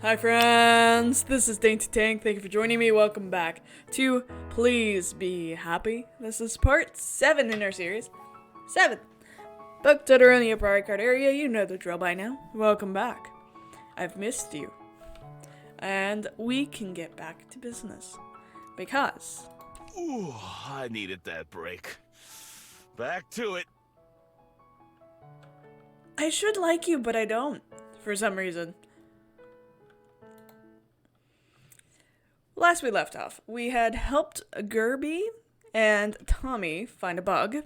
Hi friends, this is Dainty Tank. Thank you for joining me. Welcome back to Please Be Happy. This is part 7 in our series. 7. Booked at in the Priority Card area. You know the drill by now. Welcome back. I've missed you. And we can get back to business. Because... Ooh, I needed that break. Back to it. I should like you, but I don't. For some reason. Last we left off, we had helped Gerby and Tommy find a bug.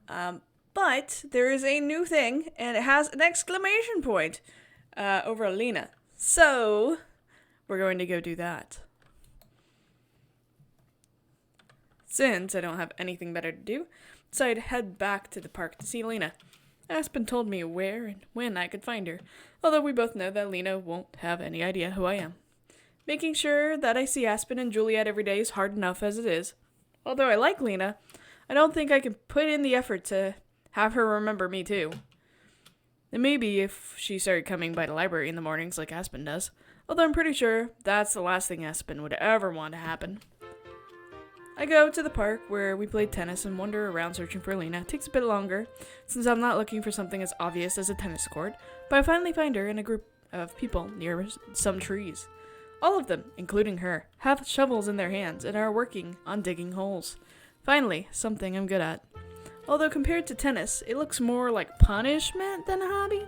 But there is a new thing, and it has an exclamation point over Lena. So, we're going to go do that. Since I don't have anything better to do, so I'd head back to the park to see Lena. Aspen told me where and when I could find her, although we both know that Lena won't have any idea who I am. Making sure that I see Aspen and Juliet every day is hard enough as it is. Although I like Lena, I don't think I can put in the effort to have her remember me too. And maybe if she started coming by the library in the mornings like Aspen does, although I'm pretty sure that's the last thing Aspen would ever want to happen. I go to the park where we play tennis and wander around searching for Lena. It takes a bit longer, since I'm not looking for something as obvious as a tennis court, but I finally find her in a group of people near some trees. All of them, including her, have shovels in their hands and are working on digging holes. Finally, something I'm good at. Although compared to tennis, it looks more like punishment than a hobby.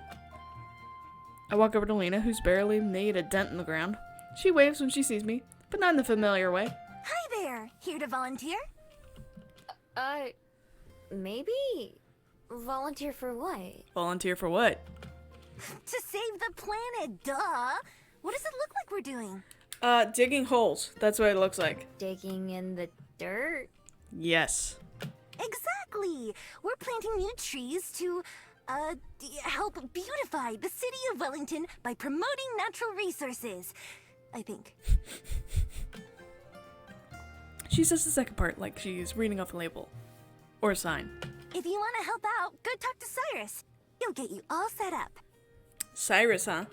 I walk over to Lena, who's barely made a dent in the ground. She waves when she sees me, but not in the familiar way. Hi there! Here to volunteer? Maybe? Volunteer for what? Volunteer for what? To save the planet, duh! What does it look like we're doing? Digging holes. That's what it looks like. Digging in the dirt? Yes. Exactly! We're planting new trees to, help beautify the city of Wellington by promoting natural resources. I think. She says the second part like she's reading off a label. Or a sign. If you want to help out, go talk to Cyrus. He'll get you all set up. Cyrus, huh?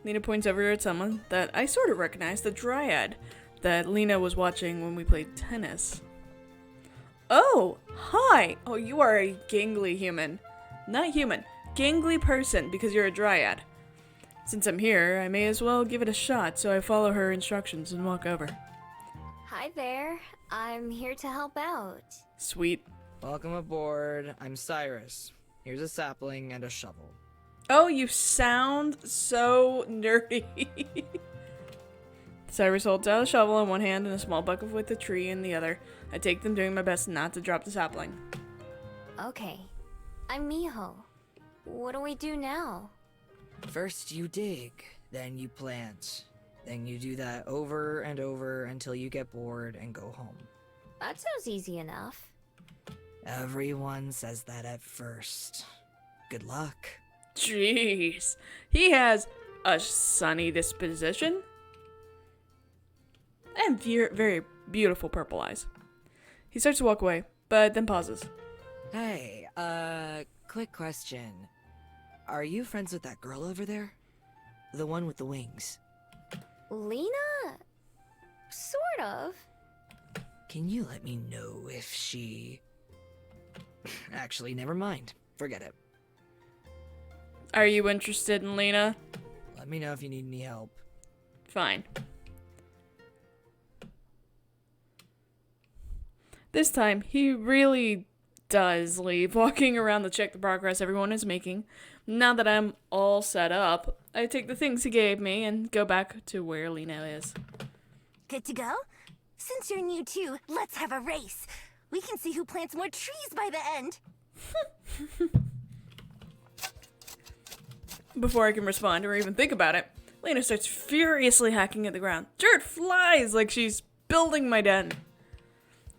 Lena points over at someone that I sort of recognize, the Dryad that Lena was watching when we played tennis. Oh, hi! Oh, you are a gangly human. Not human, gangly person because you're a Dryad. Since I'm here, I may as well give it a shot, so I follow her instructions and walk over. Hi there. I'm here to help out. Sweet. Welcome aboard. I'm Cyrus. Here's a sapling and a shovel. Oh, you sound so nerdy. Cyrus holds out a shovel in one hand and a small bucket with a tree in the other. I take them, doing my best not to drop the sapling. Okay. I'm Miho. What do we do now? First you dig, then you plant. Then you do that over and over until you get bored and go home. That sounds easy enough. Everyone says that at first. Good luck. Jeez. He has a sunny disposition. And very beautiful purple eyes. He starts to walk away, but then pauses. Hey, quick question. Are you friends with that girl over there? The one with the wings? Lena? Sort of. Can you let me know if she... Actually, never mind. Forget it. Are you interested in Lena? Let me know if you need any help. Fine. This time, he really does leave, walking around to check the progress everyone is making. Now that I'm all set up, I take the things he gave me and go back to where Lena is. Good to go? Since you're new too, let's have a race. We can see who plants more trees by the end. Before I can respond or even think about it, Lena starts furiously hacking at the ground. Dirt flies like she's building my den.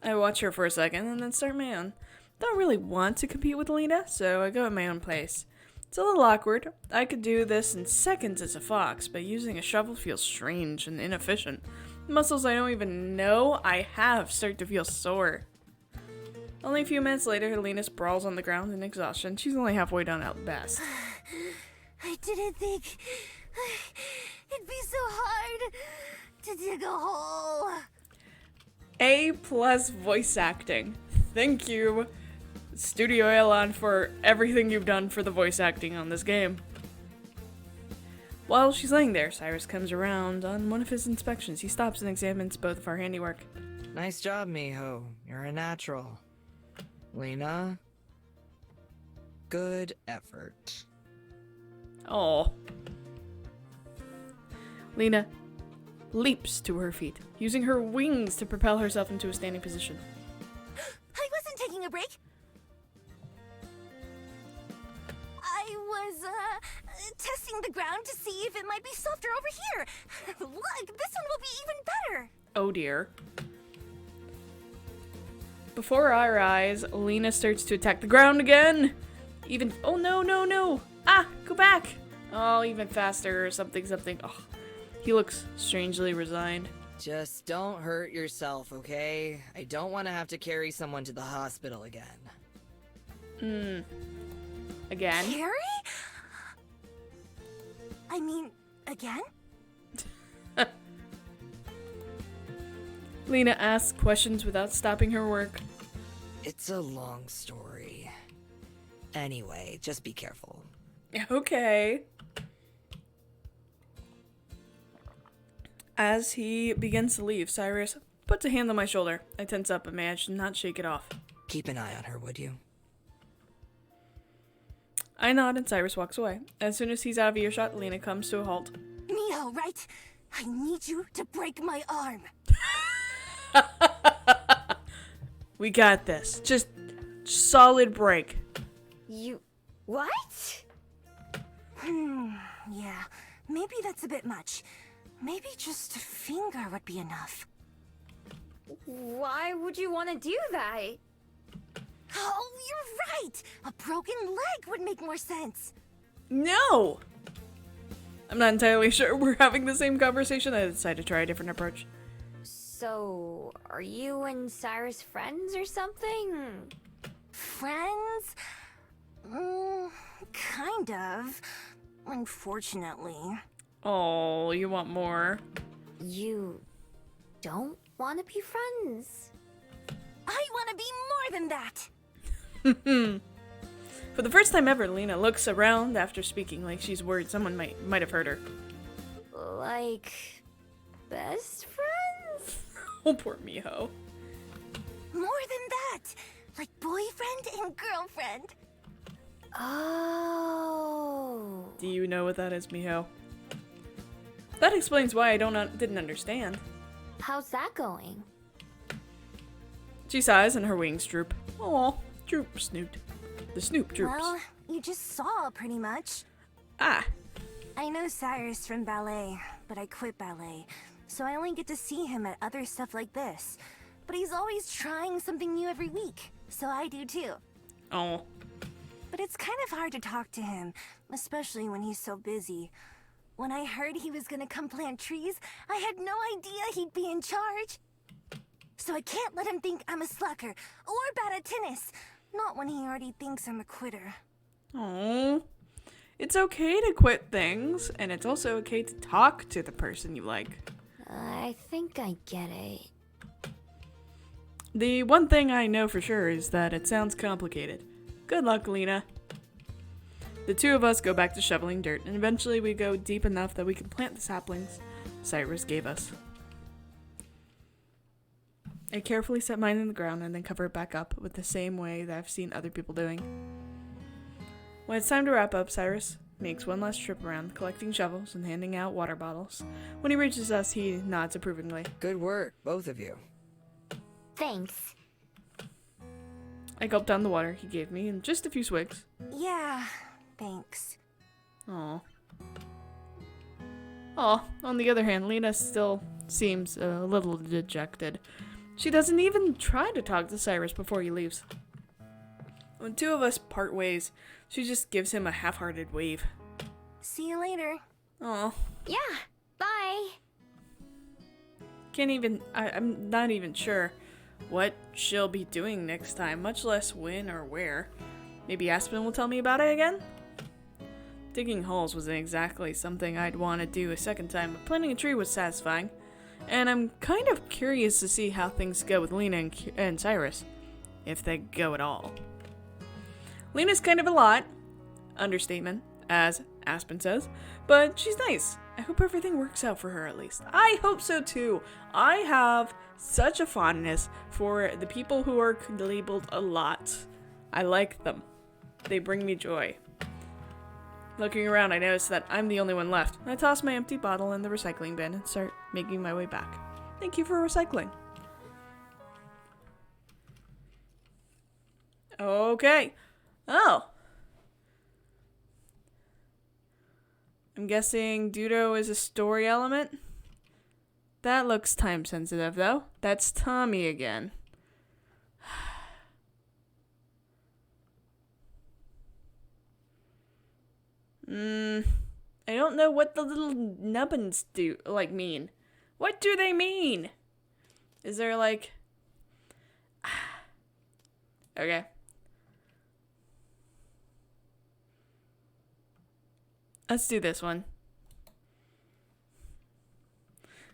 I watch her for a second and then start my own. Don't really want to compete with Lena, so I go at my own pace. It's a little awkward. I could do this in seconds as a fox, but using a shovel feels strange and inefficient. Muscles I don't even know I have start to feel sore. Only a few minutes later, Lena sprawls on the ground in exhaustion. She's only halfway done at best. I didn't think dig a hole. A+ voice acting. Thank you, Studio Elon, for everything you've done for the voice acting on this game. While she's laying there, Cyrus comes around on one of his inspections. He stops and examines both of our handiwork. Nice job, Miho. You're a natural. Lena? Good effort. Oh. Lena leaps to her feet, using her wings to propel herself into a standing position. I wasn't taking a break. I was, testing the ground to see if it might be softer over here. Look, this one will be even better. Oh dear. Before our eyes, Lena starts to attack the ground again. Oh no. Ah, go back. Oh, even faster or something. Oh, he looks strangely resigned. Just don't hurt yourself, okay? I don't want to have to carry someone to the hospital again. Again? Carrie? I mean, again? Lena asks questions without stopping her work. It's a long story. Anyway, just be careful. Okay. As he begins to leave, Cyrus puts a hand on my shoulder. I tense up and manage to not shake it off. Keep an eye on her, would you? I nod and Cyrus walks away. As soon as he's out of earshot, Lena comes to a halt. Miho, right? I need you to break my arm. We got this. Just solid break. You... what? Yeah, maybe that's a bit much. Maybe just a finger would be enough. Why would you want to do that? Oh, you're right! A broken leg would make more sense. No! I'm not entirely sure we're having the same conversation. I decided to try a different approach. So, are you and Cyrus friends or something? Friends? Kind of. Unfortunately. Oh, you want more? You don't want to be friends? I want to be more than that! For the first time ever, Lena looks around after speaking like she's worried someone might have heard her. Like... best friends? Oh, poor Miho. More than that! Like boyfriend and girlfriend. Oh... Do you know what that is, Miho? That explains why I didn't understand. How's that going? She sighs and her wings droop. Aw, droop, snoot. The snoop droops. Well, you just saw pretty much. Ah, I know Cyrus from ballet, but I quit ballet, so I only get to see him at other stuff like this. But he's always trying something new every week, so I do too. oh. But it's kind of hard to talk to him, especially when he's so busy. When I heard he was gonna come plant trees, I had no idea he'd be in charge. So I can't let him think I'm a slacker or bad at tennis. Not when he already thinks I'm a quitter. Oh. It's okay to quit things, and it's also okay to talk to the person you like. I think I get it. The one thing I know for sure is that it sounds complicated. Good luck, Lena. The two of us go back to shoveling dirt, and eventually we go deep enough that we can plant the saplings Cyrus gave us. I carefully set mine in the ground and then cover it back up with the same way that I've seen other people doing. When it's time to wrap up, Cyrus makes one last trip around, collecting shovels and handing out water bottles. When he reaches us, he nods approvingly. Good work, both of you. Thanks. I gulped down the water he gave me in just a few swigs. Yeah, thanks. Aw. On the other hand, Lena still seems a little dejected. She doesn't even try to talk to Cyrus before he leaves. When two of us part ways, she just gives him a half-hearted wave. See you later. Aw. Yeah, bye. I'm not even sure what she'll be doing next time, much less when or where. Maybe Aspen will tell me about it again? Digging holes wasn't exactly something I'd want to do a second time, but planting a tree was satisfying. and I'm kind of curious to see how things go with Lena and Cyrus, if they go at all. Lena's kind of a lot, understatement, as Aspen says, but she's nice. I hope everything works out for her at least. I hope so too. I have such a fondness for the people who are labeled a lot. I like them. They bring me joy. Looking around, I notice that I'm the only one left. I toss my empty bottle in the recycling bin and start making my way back. Thank you for recycling. Okay. Oh. I'm guessing Dudo is a story element? That looks time sensitive though. That's Tommy again. I don't know what the little nubbins mean. What do they mean? Is there like... Okay. Let's do this one.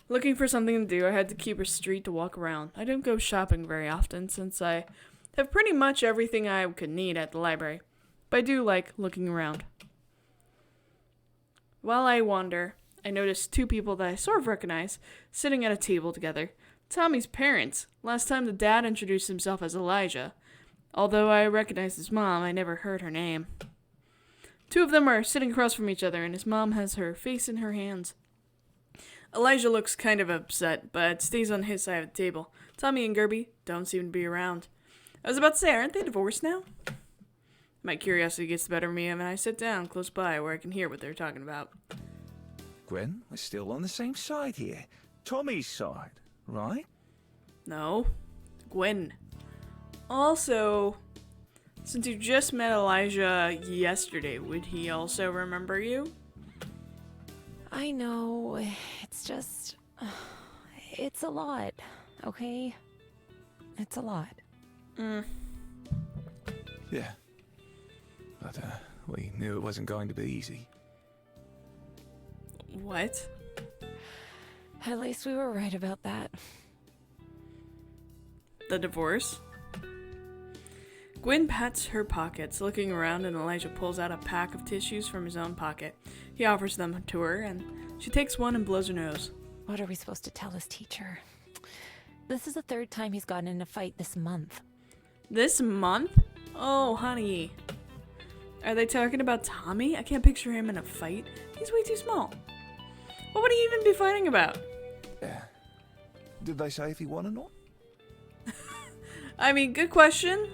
Looking for something to do, I had to keep a street to walk around. I don't go shopping very often since I have pretty much everything I could need at the library. But I do like looking around. While I wander, I notice two people that I sort of recognize sitting at a table together. Tommy's parents. Last time the dad introduced himself as Elijah. Although I recognize his mom, I never heard her name. Two of them are sitting across from each other, and his mom has her face in her hands. Elijah looks kind of upset, but stays on his side of the table. Tommy and Gerby don't seem to be around. I was about to say, aren't they divorced now? My curiosity gets the better of me, and I sit down close by where I can hear what they're talking about. Gwen, we're still on the same side here. Tommy's side, right? No. Gwen. Also, since you just met Elijah yesterday, would he also remember you? I know. It's just... it's a lot, okay? It's a lot. Yeah. But, we knew it wasn't going to be easy. What? At least we were right about that. The divorce? Gwen pats her pockets, looking around, and Elijah pulls out a pack of tissues from his own pocket. He offers them to her, and she takes one and blows her nose. What are we supposed to tell his teacher? This is the third time he's gotten in a fight this month. This month? Oh, honey. Are they talking about Tommy? I can't picture him in a fight. He's way too small. What would he even be fighting about? Did they say if he won or not? I mean, good question.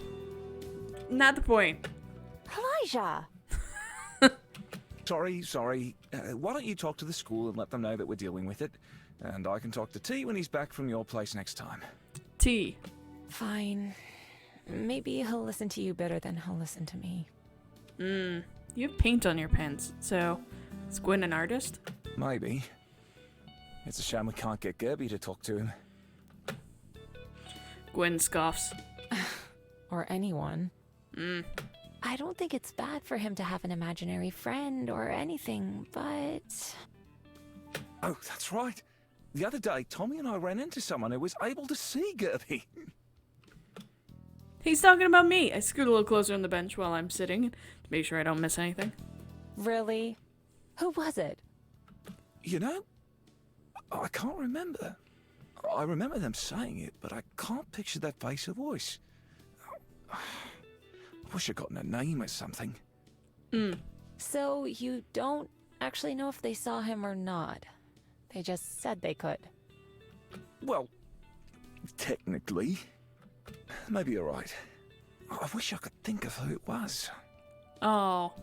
Not the point. Elijah! Sorry. Why don't you talk to the school and let them know that we're dealing with it? And I can talk to T when he's back from your place next time. T. Fine. Maybe he'll listen to you better than he'll listen to me. You have paint on your pants, so is Gwen an artist? Maybe. It's a shame we can't get Gerby to talk to him. Gwen scoffs. Or anyone. I don't think it's bad for him to have an imaginary friend or anything, but... Oh, that's right. The other day, Tommy and I ran into someone who was able to see Gerby. He's talking about me. I scoot a little closer on the bench while I'm sitting to make sure I don't miss anything. Really? Who was it? You know, I can't remember. I remember them saying it, but I can't picture their face or voice. I wish I'd gotten a name or something. So you don't actually know if they saw him or not? They just said they could. Well, technically. Maybe you're right. I wish I could think of who it was. Oh.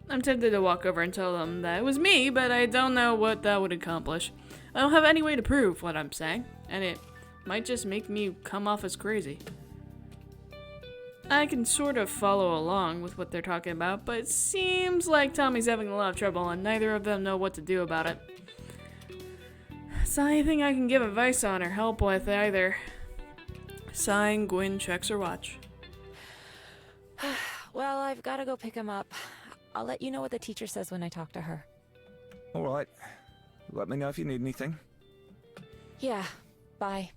I'm tempted to walk over and tell them that it was me, but I don't know what that would accomplish. I don't have any way to prove what I'm saying, and it might just make me come off as crazy. I can sort of follow along with what they're talking about, but it seems like Tommy's having a lot of trouble and neither of them know what to do about it. It's not anything I can give advice on or help with either. Sighing, Gwen checks her watch. Well, I've got to go pick him up. I'll let you know what the teacher says when I talk to her. All right. Let me know if you need anything. Yeah, bye.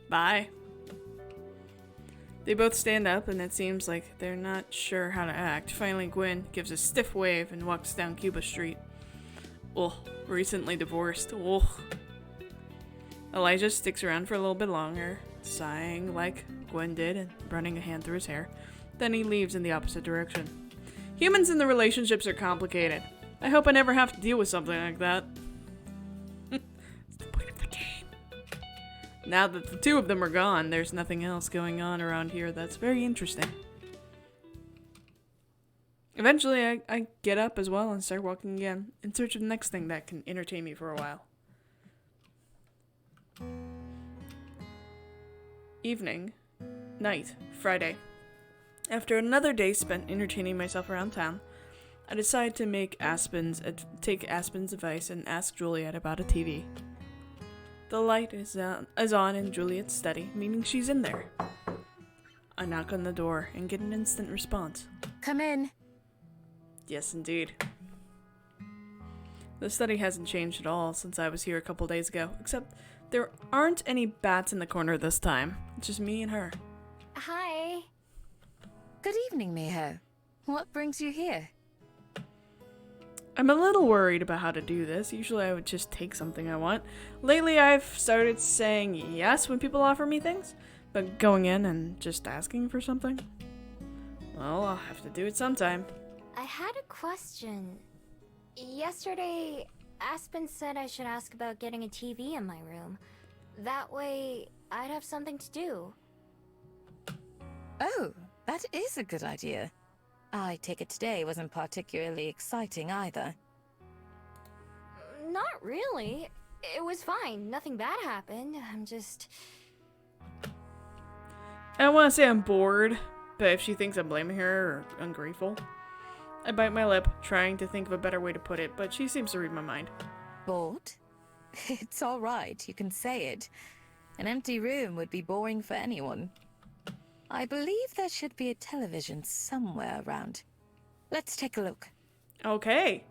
Bye. They both stand up, and it seems like they're not sure how to act. Finally, Gwen gives a stiff wave and walks down Cuba Street. Ugh, recently divorced. Ugh. Elijah sticks around for a little bit longer, sighing like Gwen did and running a hand through his hair. Then he leaves in the opposite direction. Humans and the relationships are complicated. I hope I never have to deal with something like that. It's the point of the game. Now that the two of them are gone, there's nothing else going on around here that's very interesting. Eventually, I get up as well and start walking again, in search of the next thing that can entertain me for a while. Evening. Night. Friday. After another day spent entertaining myself around town, I decide to take Aspen's advice and ask Juliet about a TV. The light is on in Juliet's study, meaning she's in there. I knock on the door and get an instant response. Come in. Yes, indeed. The study hasn't changed at all since I was here a couple days ago, except there aren't any bats in the corner this time. It's just me and her. Hi. Good evening, Miho. What brings you here? I'm a little worried about how to do this. Usually I would just take something I want. Lately I've started saying yes when people offer me things, but going in and just asking for something? Well, I'll have to do it sometime. I had a question. Yesterday, Aspen said I should ask about getting a TV in my room. That way, I'd have something to do. Oh, that is a good idea. I take it today wasn't particularly exciting either. Not really. It was fine. Nothing bad happened. I'm just... I don't want to say I'm bored, but if she thinks I'm blaming her or ungrateful. I bite my lip, trying to think of a better way to put it, but she seems to read my mind. Bored? It's all right, you can say it. An empty room would be boring for anyone. I believe there should be a television somewhere around. Let's take a look. Okay.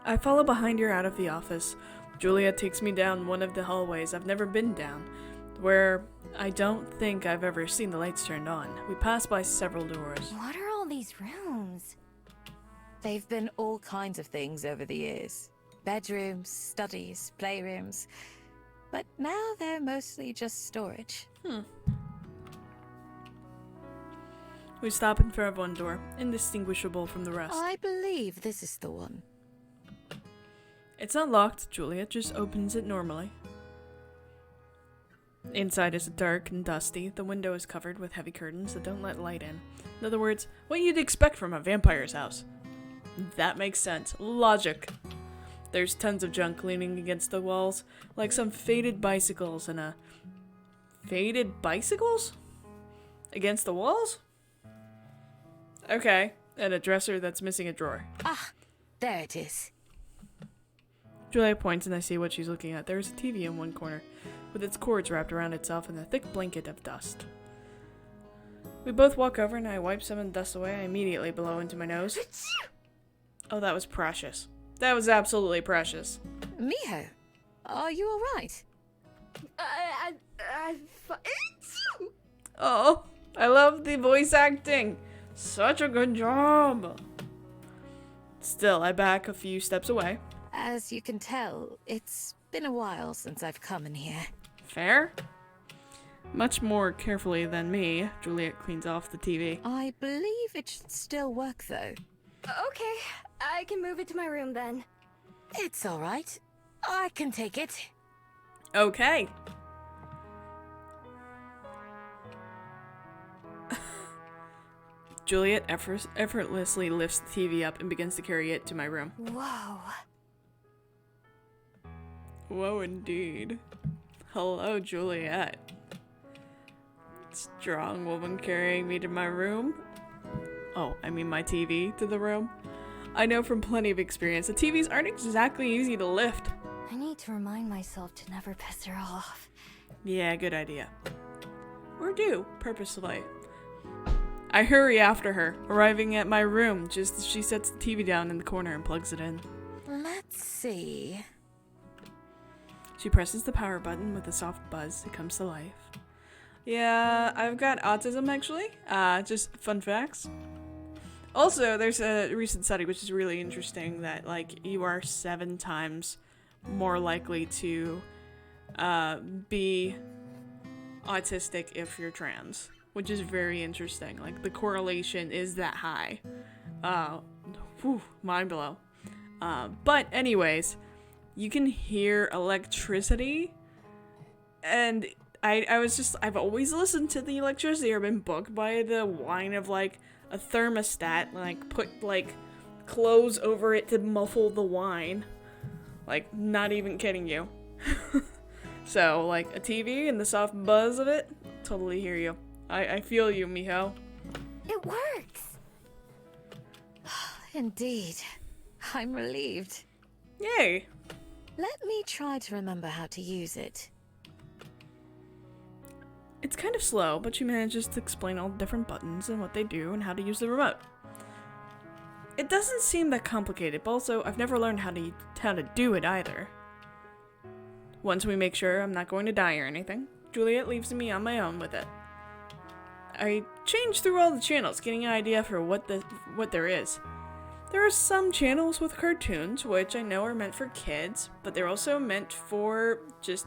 I follow behind her out of the office. Julia takes me down one of the hallways I've never been down, where I don't think I've ever seen the lights turned on. We pass by several doors. What are all these rooms? They've been all kinds of things over the years. Bedrooms, studies, playrooms. But now they're mostly just storage. We stop in front of one door, indistinguishable from the rest. I believe this is the one. It's not locked. Juliet just opens it normally. Inside is dark and dusty. The window is covered with heavy curtains that don't let light in. In other words, what you'd expect from a vampire's house. That makes sense. Logic. There's tons of junk leaning against the walls, like some faded bicycles and a... Faded bicycles? Against the walls? Okay, and a dresser that's missing a drawer. Ah, there it is. Julia points and I see what she's looking at. There's a TV in one corner, with its cords wrapped around itself in a thick blanket of dust. We both walk over and I wipe some of the dust away. I immediately blow into my nose. Oh, that was precious. That was absolutely precious. Miho, are you alright? Oh, I love the voice acting. Such a good job. Still, I back a few steps away. As you can tell, it's been a while since I've come in here. Fair? Much more carefully than me, Juliet cleans off the TV. I believe it should still work, though. Okay, I can move it to my room then. It's alright. I can take it. Okay. Juliet effortlessly lifts the TV up and begins to carry it to my room. Whoa. Whoa, indeed. Hello, Juliet. Strong woman carrying me to my room. Oh, I mean my TV to the room. I know from plenty of experience that TVs aren't exactly easy to lift. I need to remind myself to never piss her off. Yeah, good idea. Or do, purposefully. I hurry after her, arriving at my room just as she sets the TV down in the corner and plugs it in. Let's see. She presses the power button with a soft buzz. It comes to life. Yeah, I've got autism actually. Just fun facts. Also, there's a recent study which is really interesting that like you are 7 times more likely to be autistic if you're trans, which is very interesting. Like the correlation is that high. Mind blow. But anyways, you can hear electricity, and I've always listened to the electricity. I've been booked by the whine of like a thermostat, like put like clothes over it to muffle the whine. Like, not even kidding you. So, like, a TV and the soft buzz of it, totally hear you. I feel you, Miho. It works! Indeed. I'm relieved. Yay! Let me try to remember how to use it. It's kind of slow, but she manages to explain all the different buttons and what they do and how to use the remote. It doesn't seem that complicated, but also I've never learned how to do it either. Once we make sure I'm not going to die or anything, Juliet leaves me on my own with it. I change through all the channels, getting an idea for what there is. There are some channels with cartoons, which I know are meant for kids, but they're also meant for just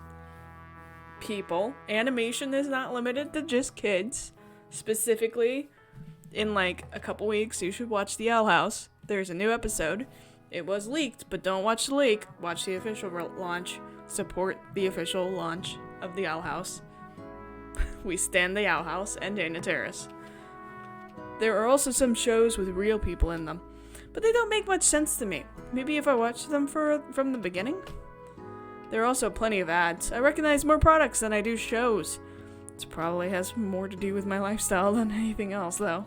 people. Animation is not limited to just kids. Specifically, in like a couple weeks, you should watch The Owl House. There's a new episode. It was leaked, but don't watch the leak. Watch the official launch. Support the official launch of The Owl House. We stand The Owl House and Dana Terrace. There are also some shows with real people in them, but they don't make much sense to me. Maybe if I watched them from the beginning? There are also plenty of ads. I recognize more products than I do shows. It probably has more to do with my lifestyle than anything else, though.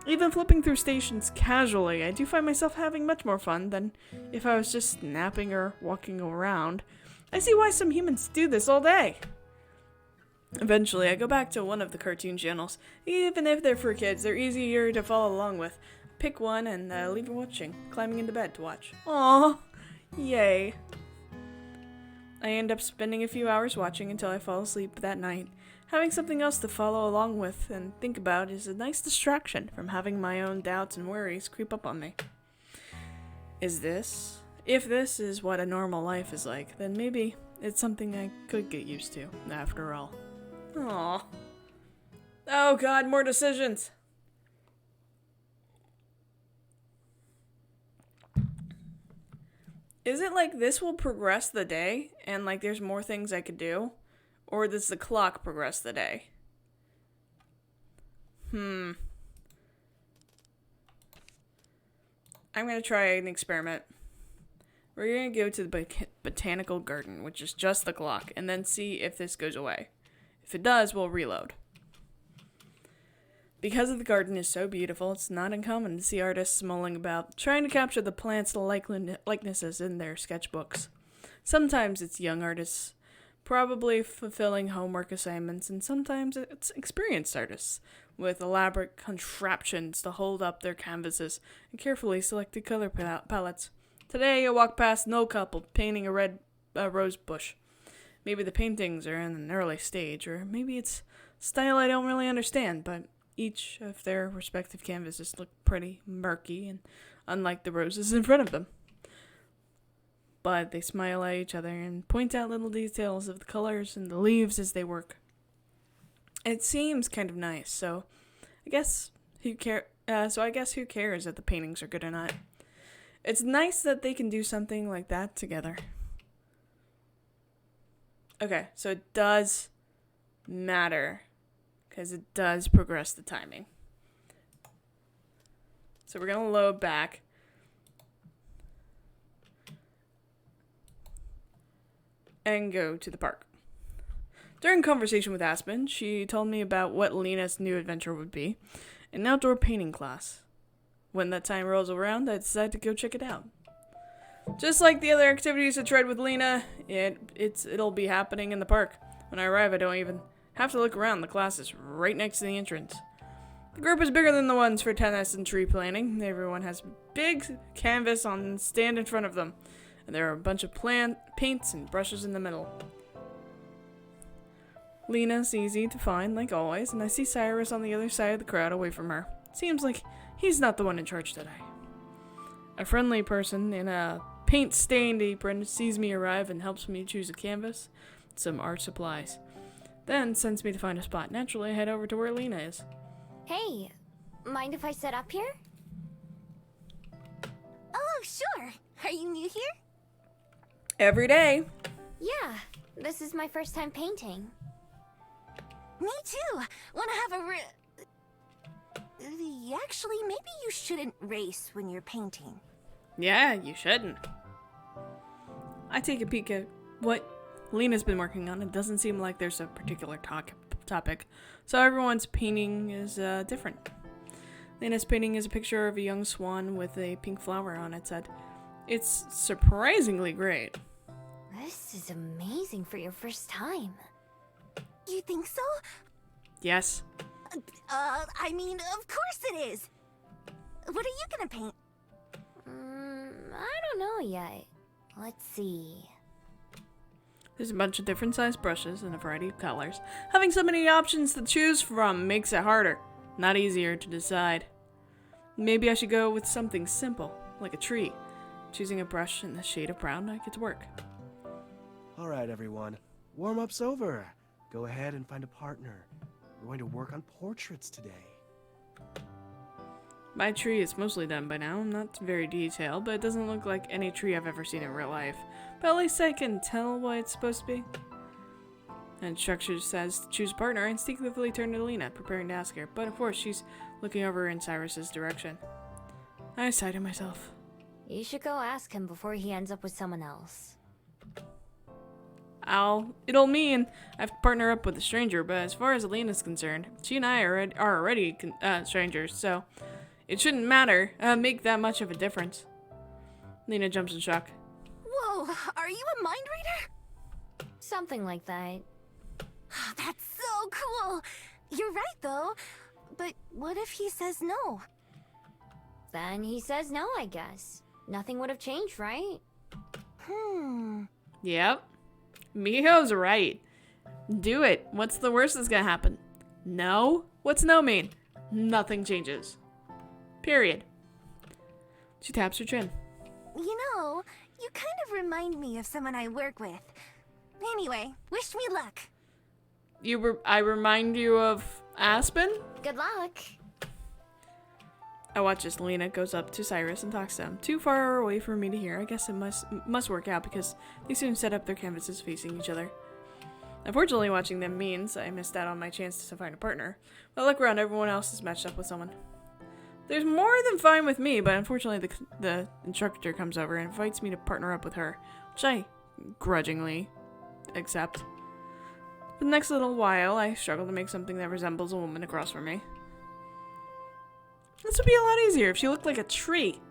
Even flipping through stations casually, I do find myself having much more fun than if I was just napping or walking around. I see why some humans do this all day. Eventually, I go back to one of the cartoon channels. Even if they're for kids, they're easier to follow along with. Pick one and leave it watching, climbing into bed to watch. Aww, yay. I end up spending a few hours watching until I fall asleep that night. Having something else to follow along with and think about is a nice distraction from having my own doubts and worries creep up on me. If this is what a normal life is like, then maybe it's something I could get used to, after all. Aww. Oh god, more decisions! Is it like this will progress the day, and like there's more things I could do? Or does the clock progress the day? I'm gonna try an experiment. We're gonna go to the botanical garden, which is just the clock, and then see if this goes away. If it does, we'll reload. Because the garden is so beautiful, it's not uncommon to see artists mulling about, trying to capture the plants' likenesses in their sketchbooks. Sometimes it's young artists, probably fulfilling homework assignments, and sometimes it's experienced artists, with elaborate contraptions to hold up their canvases and carefully selected color palettes. Today, I walked past an old couple painting a red rose bush. Maybe the paintings are in an early stage, or maybe it's style I don't really understand, but each of their respective canvases look pretty murky and unlike the roses in front of them. But they smile at each other and point out little details of the colors and the leaves as they work. It seems kind of nice, so I guess who cares if the paintings are good or not. It's nice that they can do something like that together. Okay, so it does matter, because it does progress the timing. So we're going to load back. And go to the park. During conversation with Aspen, she told me about what Lena's new adventure would be, an outdoor painting class. When that time rolls around, I decide to go check it out. Just like the other activities I tried with Lena, it'll be happening in the park. When I arrive, I don't even have to look around. The class is right next to the entrance. The group is bigger than the ones for tennis and tree planting. Everyone has big canvas on stand in front of them. and there are a bunch of paints and brushes in the middle. Lena's easy to find, like always, and I see Cyrus on the other side of the crowd away from her. Seems like he's not the one in charge today. A friendly person in a paint-stained apron sees me arrive and helps me choose a canvas, some art supplies. Then sends me to find a spot. Naturally, I head over to where Lena is. Hey, mind if I set up here? Oh, sure. Are you new here? Every day. Yeah, this is my first time painting. Me too. Wanna have a Actually, maybe you shouldn't race when you're painting. Yeah, you shouldn't. I take a peek at what Lena's been working on. It doesn't seem like there's a particular topic, so everyone's painting is different. Lena's painting is a picture of a young swan with a pink flower on its head. It's surprisingly great. This is amazing for your first time. You think so? Yes. I mean, of course it is. What are you gonna paint? I don't know yet. Let's see. There's a bunch of different sized brushes and a variety of colors. Having so many options to choose from makes it harder, not easier to decide. Maybe I should go with something simple, like a tree. Choosing a brush in the shade of brown, I get to work. Alright, everyone. Warm-up's over. Go ahead and find a partner. We're going to work on portraits today. My tree is mostly done by now. Not very detailed, but it doesn't look like any tree I've ever seen in real life. But at least I can tell what it's supposed to be. The instructor says to choose a partner. I instinctively turn to Lena, preparing to ask her. But of course, she's looking over in Cyrus's direction. I sigh to myself. You should go ask him before he ends up with someone else. It'll mean I have to partner up with a stranger, but as far as Lena's concerned, she and I are already strangers, so it shouldn't make that much of a difference. Lena jumps in shock. Whoa, are you a mind reader? Something like that. That's so cool. You're right, though. But what if he says no? Then he says no, I guess. Nothing would have changed, right? Yep. Miho's right. Do it. What's the worst that's gonna happen? No? What's no mean? Nothing changes. Period. She taps her chin. You know, you kind of remind me of someone I work with. Anyway, wish me luck. I remind you of Aspen? Good luck. I watch as Lena goes up to Cyrus and talks to him. Too far away for me to hear. I guess it must work out because they soon set up their canvases facing each other. Unfortunately, watching them means I missed out on my chance to find a partner. But I look around, everyone else is matched up with someone. There's more than fine with me, but unfortunately the instructor comes over and invites me to partner up with her, which I grudgingly accept. For the next little while, I struggle to make something that resembles a woman across from me. This would be a lot easier if she looked like a tree.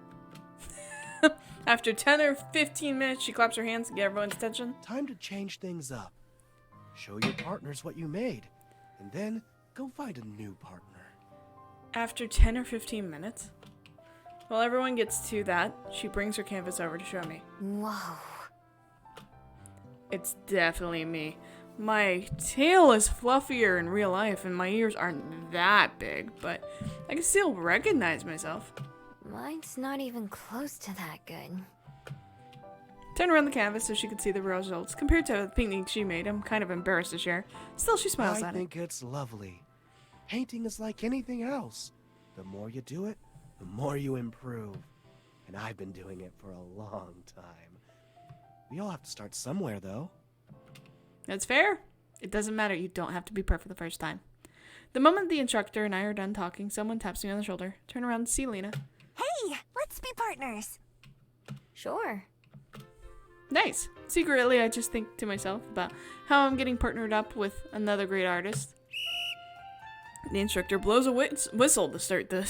After 10 or 15 minutes, she claps her hands to get everyone's attention. Time to change things up. Show your partners what you made, and then go find a new partner. After 10 or 15 minutes? While everyone gets to that, she brings her canvas over to show me. Whoa. It's definitely me. My tail is fluffier in real life and my ears aren't that big, but I can still recognize myself. Mine's not even close to that good. Turn around the canvas so she could see the results. Compared to the painting she made, I'm kind of embarrassed to share. Still, she smiles I at it. think it's lovely. Painting is like anything else. The more you do it, the more you improve. And I've been doing it for a long time. We all have to start somewhere, though. That's fair. It doesn't matter. You don't have to be perfect the first time. The moment the instructor and I are done talking, someone taps me on the shoulder. Turn around to see Lena. Hey, let's be partners. Sure. Nice. Secretly, I just think to myself about how I'm getting partnered up with another great artist. The instructor blows a whistle to start the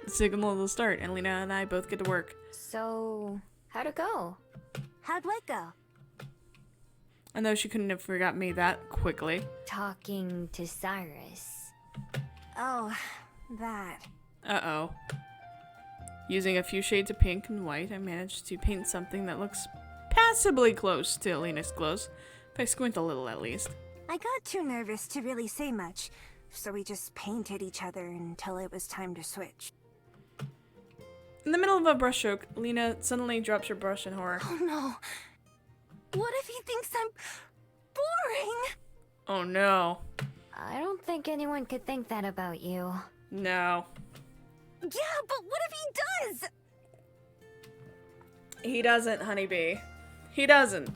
signal to start, and Lena and I both get to work. So, how'd it go? How'd what go? I know she couldn't have forgot me that quickly. Talking to Cyrus. Oh, that. Uh-oh. Using a few shades of pink and white, I managed to paint something that looks passably close to Lena's clothes. If I squint a little, at least. I got too nervous to really say much, so we just painted each other until it was time to switch. In the middle of a brushstroke, Lena suddenly drops her brush in horror. Oh no. What if he thinks I'm boring? Oh no. I don't think anyone could think that about you. No. Yeah, but what if he does? He doesn't, honeybee. He doesn't.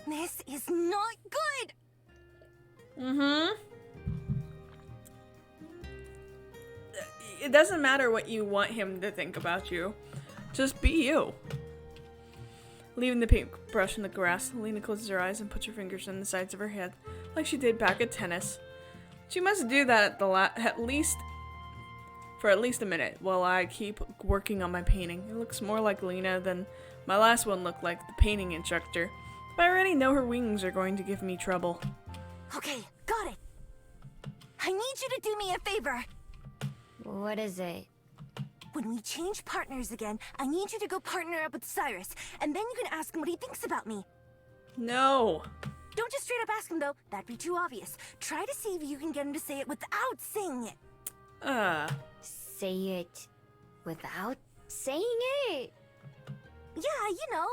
This is not good. It doesn't matter what you want him to think about you. Just be you. Leaving the paintbrush in the grass, Lena closes her eyes and puts her fingers on the sides of her head, like she did back at tennis. She must do that at least a minute while I keep working on my painting. It looks more like Lena than my last one looked like the painting instructor. But I already know her wings are going to give me trouble. Okay, got it. I need you to do me a favor. What is it? When we change partners again, I need you to go partner up with Cyrus, and then you can ask him what he thinks about me. No. Don't just straight up ask him, though. That'd be too obvious. Try to see if you can get him to say it without saying it. Say it without saying it? Yeah, you know,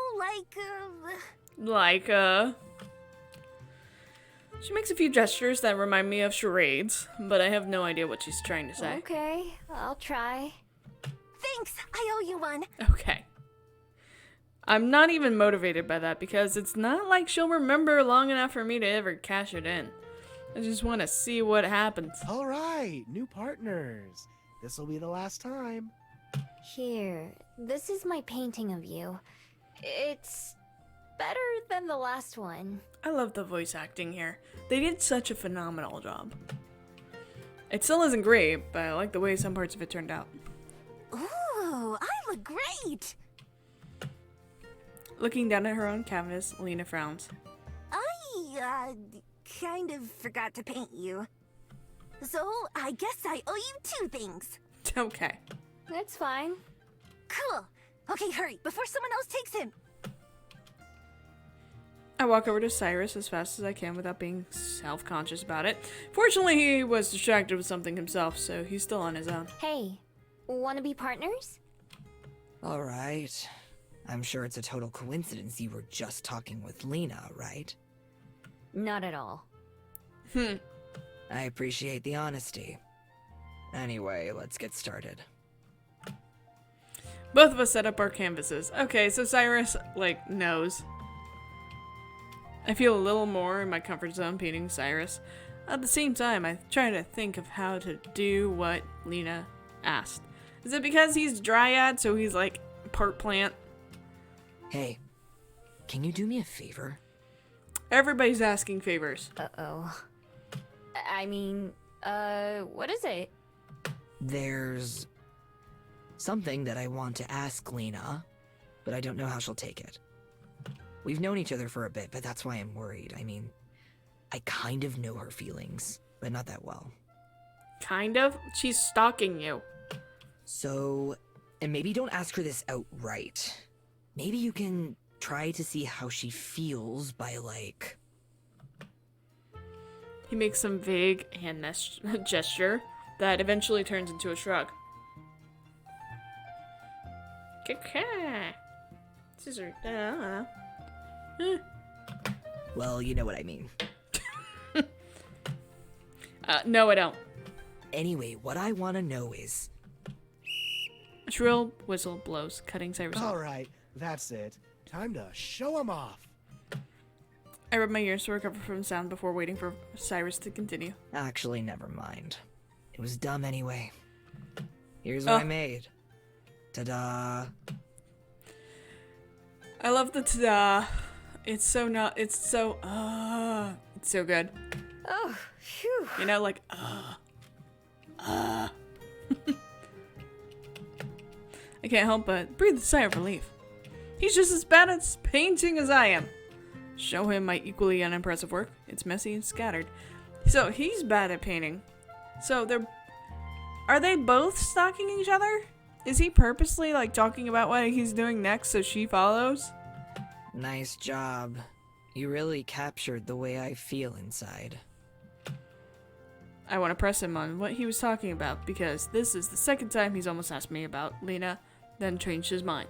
She makes a few gestures that remind me of charades, but I have no idea what she's trying to say. Okay, I'll try. Thanks, I owe you one. Okay. I'm not even motivated by that because it's not like she'll remember long enough for me to ever cash it in. I just want to see what happens. All right, new partners. This will be the last time. Here, this is my painting of you. It's better than the last one. I love the voice acting here. They did such a phenomenal job. It still isn't great, but I like the way some parts of it turned out. Ooh, I look great. Looking down at her own canvas, Lena frowns. I, kind of forgot to paint you. So, I guess I owe you two things. Okay. That's fine. Cool. Okay, hurry, before someone else takes him. I walk over to Cyrus as fast as I can without being self-conscious about it. Fortunately, he was distracted with something himself, so he's still on his own. Hey, wanna be partners? Alright. I'm sure it's a total coincidence you were just talking with Lena, right? Not at all. I appreciate the honesty. Anyway, let's get started. Both of us set up our canvases. Okay, so Cyrus, knows. I feel a little more in my comfort zone painting Cyrus. At the same time, I try to think of how to do what Lena asked. Is it because he's dryad, so he's part plant? Hey, can you do me a favor? Everybody's asking favors. Uh-oh. I mean, what is it? There's something that I want to ask Lena, but I don't know how she'll take it. We've known each other for a bit, but that's why I'm worried. I mean, I kind of know her feelings, but not that well. Kind of? She's stalking you. So, and maybe don't ask her this outright. Maybe you can try to see how she feels by, He makes some vague hand gesture that eventually turns into a shrug. Scissor. I don't know. Well, you know what I mean. No, I don't. Anyway, what I want to know is... A shrill whistle blows, cutting Cyrus off. All right, that's it. Time to show 'em off. I rub my ears to recover from the sound before waiting for Cyrus to continue. Actually, never mind. It was dumb anyway. Here's what I made. Ta-da! I love the ta-da. It's so good. Oh, phew. You know, I can't help but breathe a sigh of relief. He's just as bad at painting as I am. Show him my equally unimpressive work. It's messy and scattered. So he's bad at painting. So are they both stalking each other? Is he purposely talking about what he's doing next so she follows? Nice job. You really captured the way I feel inside. I want to press him on what he was talking about because this is the second time he's almost asked me about Lena, then changed his mind.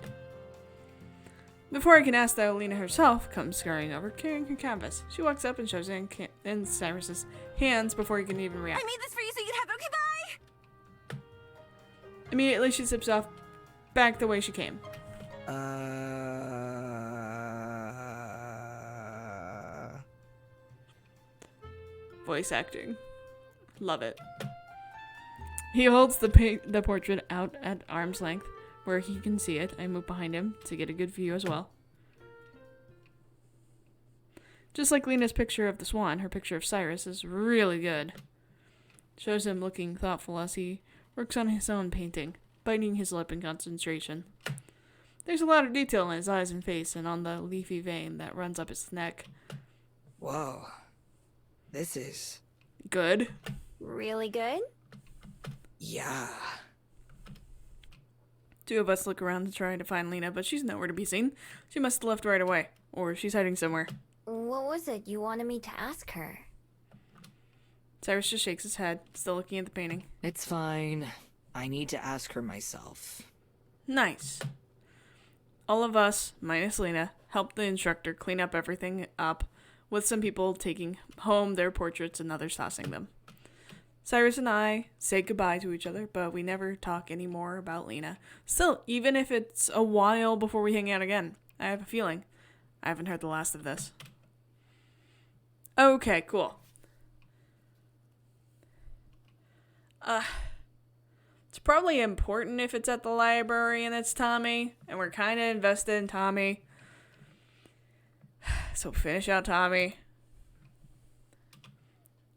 Before I can ask though, Lena herself comes scurrying over, carrying her canvas. She walks up and shows it in Cyrus's hands before he can even react. I made this for you so you'd have it. Okay, bye! Immediately she zips off back the way she came. Voice acting. Love it. He holds the portrait out at arm's length where he can see it. I move behind him to get a good view as well. Just like Lena's picture of the swan, her picture of Cyrus is really good. Shows him looking thoughtful as he works on his own painting, biting his lip in concentration. There's a lot of detail in his eyes and face and on the leafy vein that runs up his neck. Whoa. This is... Good. Really good? Yeah. Two of us look around to try to find Lena, but she's nowhere to be seen. She must have left right away, or she's hiding somewhere. What was it you wanted me to ask her? Cyrus just shakes his head, still looking at the painting. It's fine. I need to ask her myself. Nice. All of us, minus Lena, helped the instructor clean up everything up, with some people taking home their portraits and others tossing them. Cyrus and I say goodbye to each other, but we never talk anymore about Lena. Still, even if it's a while before we hang out again, I have a feeling I haven't heard the last of this. Okay, cool. It's probably important if it's at the library and it's Tommy, and we're kind of invested in Tommy. So finish out Tommy.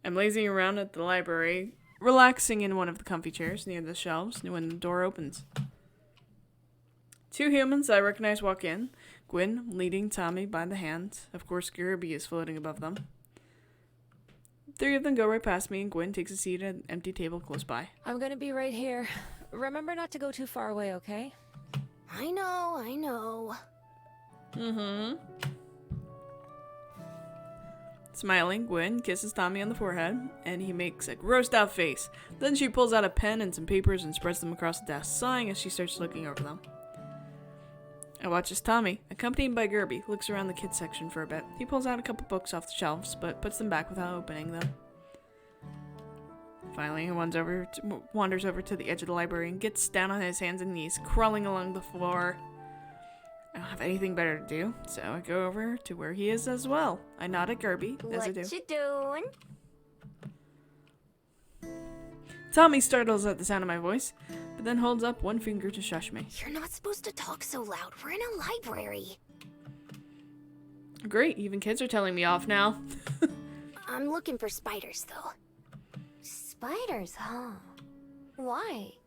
I'm lazing around at the library, relaxing in one of the comfy chairs near the shelves when the door opens. Two humans I recognize walk in, Gwyn leading Tommy by the hand. Of course, Gerby is floating above them. Three of them go right past me, and Gwyn takes a seat at an empty table close by. I'm gonna be right here. Remember not to go too far away, okay? I know. Mm-hmm. Smiling, Gwyn kisses Tommy on the forehead, and he makes a grossed-out face. Then she pulls out a pen and some papers and spreads them across the desk, sighing as she starts looking over them. I watch as Tommy, accompanied by Gerby, looks around the kids section for a bit. He pulls out a couple books off the shelves, but puts them back without opening them. Finally, he wanders over to the edge of the library and gets down on his hands and knees, crawling along the floor. I don't have anything better to do, so I go over to where he is as well. I nod at Gerby, as I do. What you doing? Tommy startles at the sound of my voice, but then holds up one finger to shush me. You're not supposed to talk so loud. We're in a library. Great, even kids are telling me off now. I'm looking for spiders, though. Spiders, huh? Why?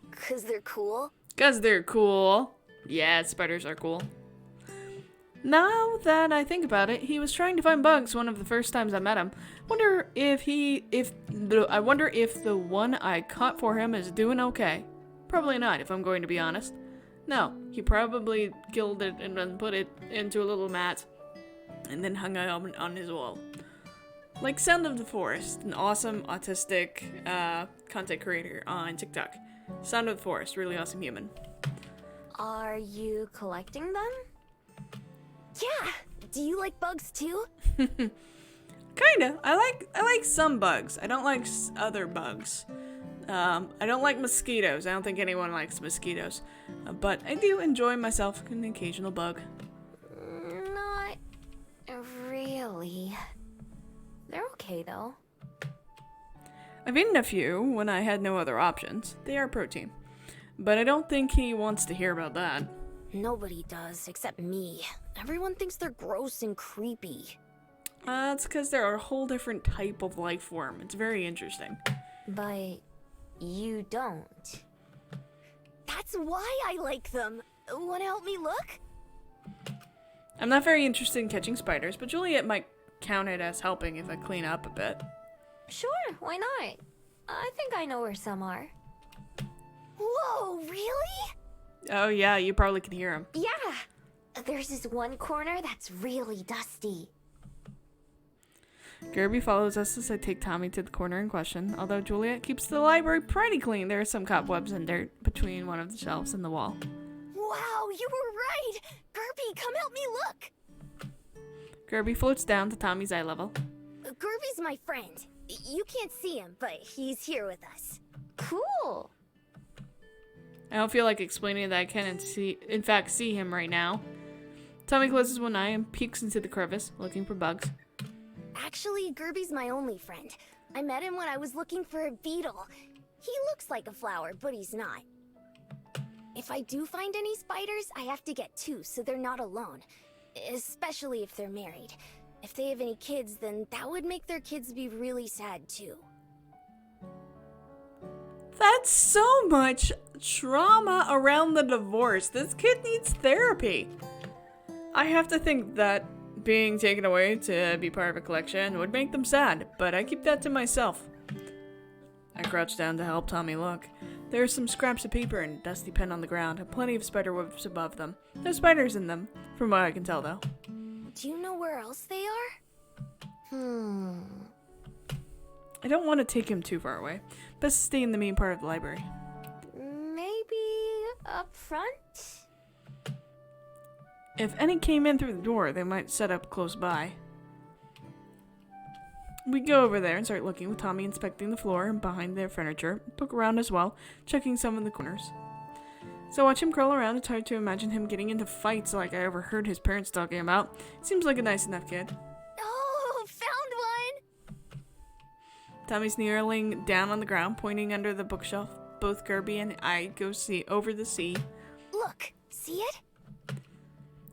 'Cause they're cool. 'Cause they're cool. Yeah, spiders are cool. Now that I think about it, he was trying to find bugs one of the first times I met him. I wonder if the one I caught for him is doing okay. Probably not, if I'm going to be honest. No, he probably killed it and then put it into a little mat and then hung it on his wall. Like Sound of the Forest, an awesome autistic content creator on TikTok. Sound of the Forest, really awesome human. Are you collecting them? Yeah. Do you like bugs too? Kinda. I like some bugs. I don't like other bugs. I don't like mosquitoes. I don't think anyone likes mosquitoes. But I do enjoy myself an occasional bug. Not really. They're okay though. I've eaten a few when I had no other options. They are protein. But I don't think he wants to hear about that. Nobody does, except me. Everyone thinks they're gross and creepy. It's because they're a whole different type of life form. It's very interesting. But you don't. That's why I like them. Wanna help me look? I'm not very interested in catching spiders, but Juliet might count it as helping if I clean up a bit. Sure, why not? I think I know where some are. Whoa, really? Oh yeah, you probably can hear him. Yeah. There's this one corner that's really dusty. Gerby follows us as I take Tommy to the corner in question. Although Juliet keeps the library pretty clean, there are some cobwebs and dirt between one of the shelves and the wall. Wow, you were right! Gerby, come help me look! Gerby floats down to Tommy's eye level. Gerby's my friend. You can't see him, but he's here with us. Cool. I don't feel like explaining that I can in fact see him right now. Tommy closes one eye and peeks into the crevice, looking for bugs. Actually, Gerby's my only friend. I met him when I was looking for a beetle. He looks like a flower, but he's not. If I do find any spiders, I have to get two so they're not alone. Especially if they're married. If they have any kids, then that would make their kids be really sad too. That's so much trauma around the divorce. This kid needs therapy. I have to think that being taken away to be part of a collection would make them sad, but I keep that to myself. I crouch down to help Tommy look. There are some scraps of paper and a dusty pen on the ground, and plenty of spider webs above them. No spiders in them, from what I can tell though. Do you know where else they are? I don't want to take him too far away. Best to stay in the main part of the library. Maybe up front? If any came in through the door, they might set up close by. We go over there and start looking, with Tommy inspecting the floor and behind their furniture, poke around as well, checking some of the corners. So I watch him crawl around. It's hard to imagine him getting into fights like I overheard his parents talking about. Seems like a nice enough kid. Oh, found one! Tommy's kneeling down on the ground, pointing under the bookshelf. Both Gerby and I go over the sea. Look, see it?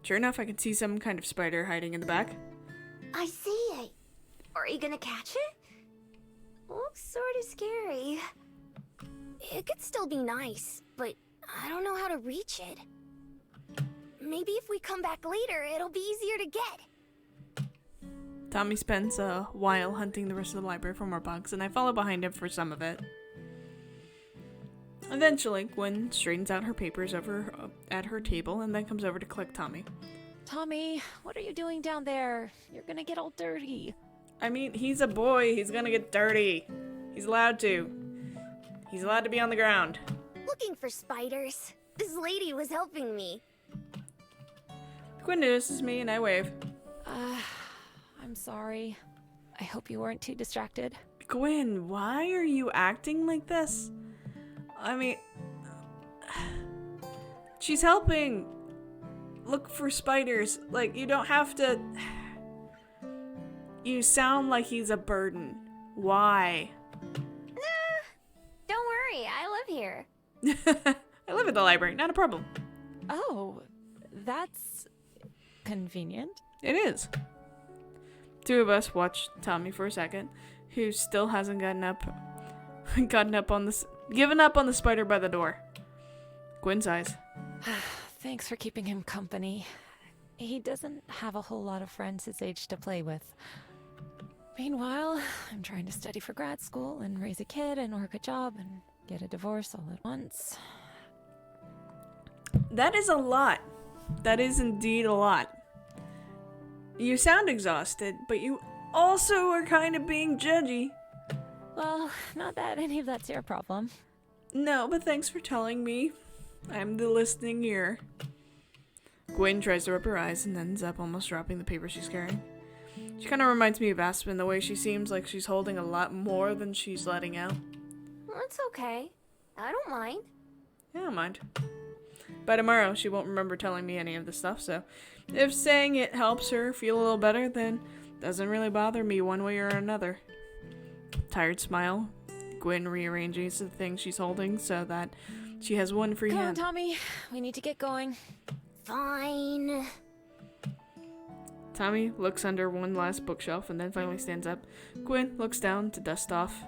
Sure enough, I can see some kind of spider hiding in the back. I see it. Are you gonna catch it? Looks sort of scary. It could still be nice, but I don't know how to reach it. Maybe if we come back later, it'll be easier to get. Tommy spends a while hunting the rest of the library for more bugs, and I follow behind him for some of it. Eventually, Gwen straightens out her papers over at her table and then comes over to collect Tommy. Tommy, what are you doing down there? You're gonna get all dirty. I mean, he's a boy. He's gonna get dirty. He's allowed to. He's allowed to be on the ground. Looking for spiders. This lady was helping me. Gwen notices me and I wave. I'm sorry. I hope you weren't too distracted. Gwen, why are you acting like this? I mean, she's helping look for spiders. Like, you don't have to. You sound like he's a burden. Why? Don't worry, I live here. I live at the library, not a problem. Oh, that's convenient. It is. Two of us watch Tommy for a second, who still hasn't given up on the spider by the door. Gwen sighs. Thanks for keeping him company. He doesn't have a whole lot of friends his age to play with. Meanwhile, I'm trying to study for grad school and raise a kid and work a job and get a divorce all at once. That is a lot. That is indeed a lot. You sound exhausted, but you also are kind of being judgy. Well, not that any of that's your problem. No, but thanks for telling me. I'm the listening ear. Gwen tries to rub her eyes and ends up almost dropping the paper she's carrying. She kind of reminds me of Aspen, the way she seems like she's holding a lot more than she's letting out. That's okay. I don't mind. I don't mind. By tomorrow, she won't remember telling me any of this stuff, so if saying it helps her feel a little better, then it doesn't really bother me one way or another. Tired smile. Gwen rearranges the things she's holding so that she has one free Come on, hand. Tommy. We need to get going. Fine. Tommy looks under one last bookshelf and then finally stands up. Gwen looks down to dust off.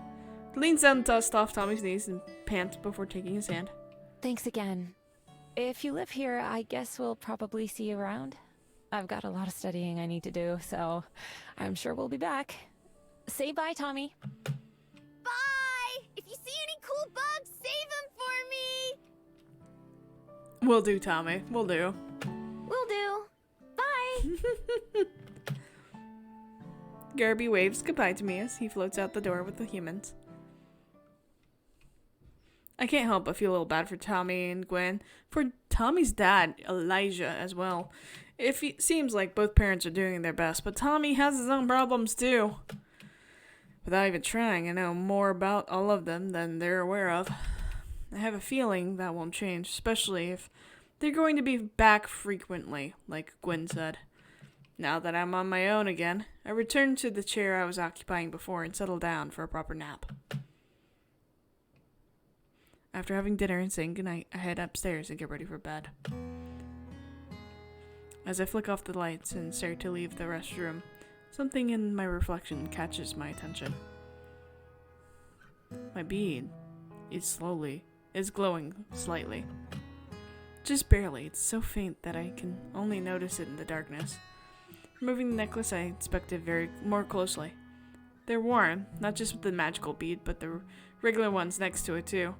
Leans down to dust off Tommy's knees and pants before taking his hand. Thanks again. If you live here, I guess we'll probably see you around. I've got a lot of studying I need to do, so I'm sure we'll be back. Say bye, Tommy. Bye! If you see any cool bugs, save them for me! Will do, Tommy. Will do. Will do. Bye. Garby waves goodbye to me as he floats out the door with the humans. I can't help but feel a little bad for Tommy and Gwen, for Tommy's dad, Elijah, as well. It seems like both parents are doing their best, but Tommy has his own problems too. Without even trying, I know more about all of them than they're aware of. I have a feeling that won't change, especially if they're going to be back frequently, like Gwen said. Now that I'm on my own again, I return to the chair I was occupying before and settle down for a proper nap. After having dinner and saying goodnight, I head upstairs and get ready for bed. As I flick off the lights and start to leave the restroom, something in my reflection catches my attention. My bead is glowing slightly. Just barely. It's so faint that I can only notice it in the darkness. Removing the necklace, I inspect it more closely. They're warm, not just with the magical bead, but the regular ones next to it too.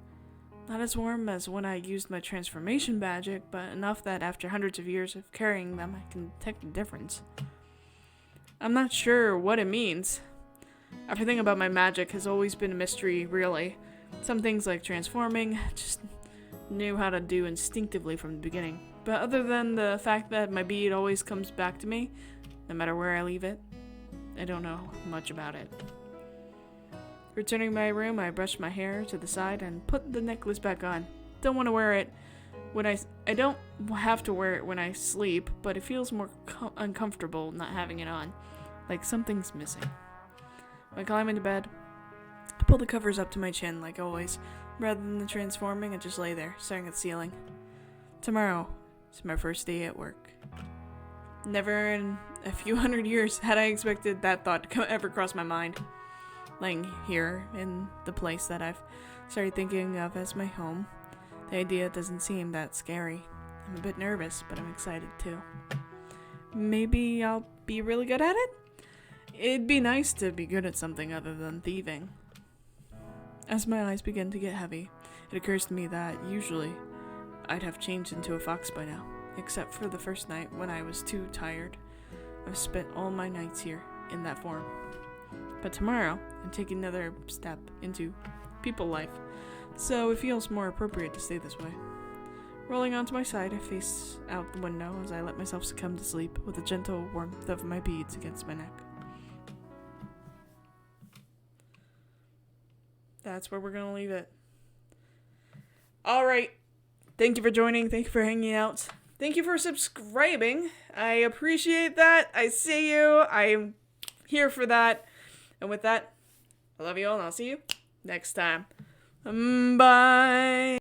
Not as warm as when I used my transformation magic, but enough that after hundreds of years of carrying them, I can detect the difference. I'm not sure what it means. Everything about my magic has always been a mystery, really. Some things like transforming, I just knew how to do instinctively from the beginning. But other than the fact that my bead always comes back to me, no matter where I leave it, I don't know much about it. Returning to my room, I brush my hair to the side and put the necklace back on. Don't want to wear it when I don't have to wear it when I sleep, but it feels more uncomfortable not having it on, like something's missing. When I climb into bed, I pull the covers up to my chin like always. Rather than transforming, I just lay there, staring at the ceiling. Tomorrow is my first day at work. Never in a few hundred years had I expected that thought to ever cross my mind. Laying here in the place that I've started thinking of as my home, the idea doesn't seem that scary. I'm a bit nervous, but I'm excited too. Maybe I'll be really good at it? It'd be nice to be good at something other than thieving. As my eyes begin to get heavy, it occurs to me that usually I'd have changed into a fox by now, except for the first night when I was too tired. I've spent all my nights here in that form. But tomorrow, I'm taking another step into people life, so it feels more appropriate to stay this way. Rolling onto my side, I face out the window as I let myself succumb to sleep with the gentle warmth of my beads against my neck. That's where we're going to leave it. Alright. Thank you for joining. Thank you for hanging out. Thank you for subscribing. I appreciate that. I see you. I'm here for that. And with that, I love you all and I'll see you next time. Bye.